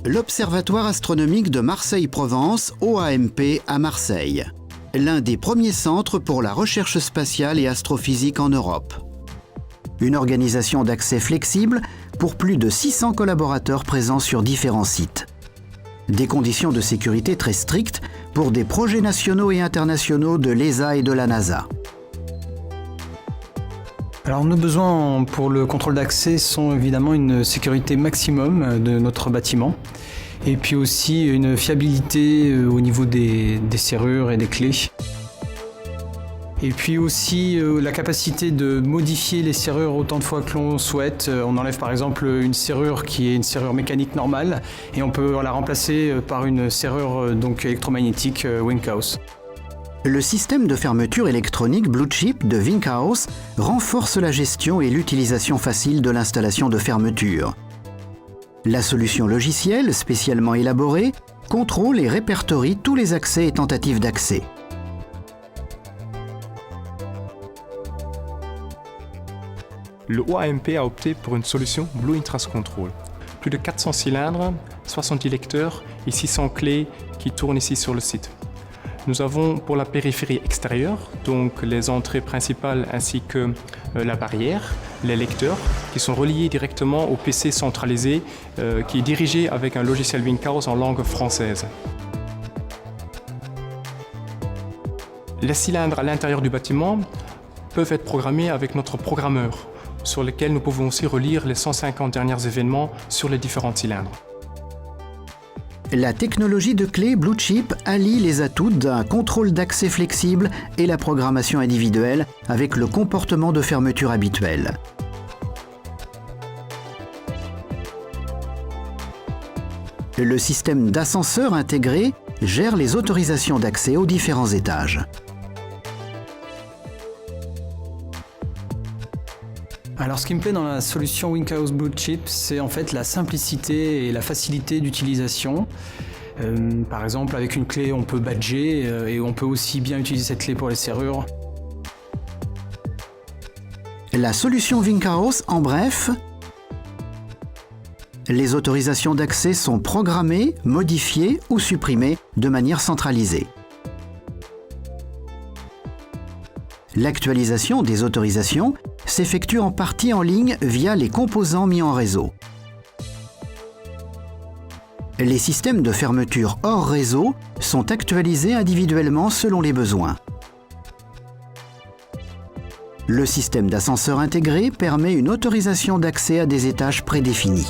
L'Observatoire astronomique de Marseille-Provence, OAMP, à Marseille. L'un des premiers centres pour la recherche spatiale et astrophysique en Europe. Une organisation d'accès flexible pour plus de 600 collaborateurs présents sur différents sites. Des conditions de sécurité très strictes pour des projets nationaux et internationaux de l'ESA et de la NASA. Alors nos besoins pour le contrôle d'accès sont évidemment une sécurité maximum de notre bâtiment et puis aussi une fiabilité au niveau des serrures et des clés. Et puis aussi la capacité de modifier les serrures autant de fois que l'on souhaite. On enlève par exemple une serrure qui est une serrure mécanique normale et on peut la remplacer par une serrure donc électromagnétique Winkhaus. Le système de fermeture électronique Blue Chip de Winkhaus renforce la gestion et l'utilisation facile de l'installation de fermeture. La solution logicielle, spécialement élaborée, contrôle et répertorie tous les accès et tentatives d'accès. Le OAMP a opté pour une solution Blue Intrusion Control. Plus de 400 cylindres, 70 lecteurs et 600 clés qui tournent ici sur le site. Nous avons pour la périphérie extérieure, donc les entrées principales ainsi que la barrière, les lecteurs qui sont reliés directement au PC centralisé qui est dirigé avec un logiciel Winkhaus en langue française. Les cylindres à l'intérieur du bâtiment peuvent être programmés avec notre programmeur, sur lequel nous pouvons aussi relire les 150 derniers événements sur les différents cylindres. La technologie de clé Blue Chip allie les atouts d'un contrôle d'accès flexible et la programmation individuelle avec le comportement de fermeture habituel. Le système d'ascenseur intégré gère les autorisations d'accès aux différents étages. Alors ce qui me plaît dans la solution Winkhaus Blue Chip, c'est en fait la simplicité et la facilité d'utilisation. Par exemple, avec une clé, on peut badger et on peut aussi bien utiliser cette clé pour les serrures. La solution Winkhaus, en bref, les autorisations d'accès sont programmées, modifiées ou supprimées de manière centralisée. L'actualisation des autorisations s'effectue en partie en ligne via les composants mis en réseau. Les systèmes de fermeture hors réseau sont actualisés individuellement selon les besoins. Le système d'ascenseur intégré permet une autorisation d'accès à des étages prédéfinis.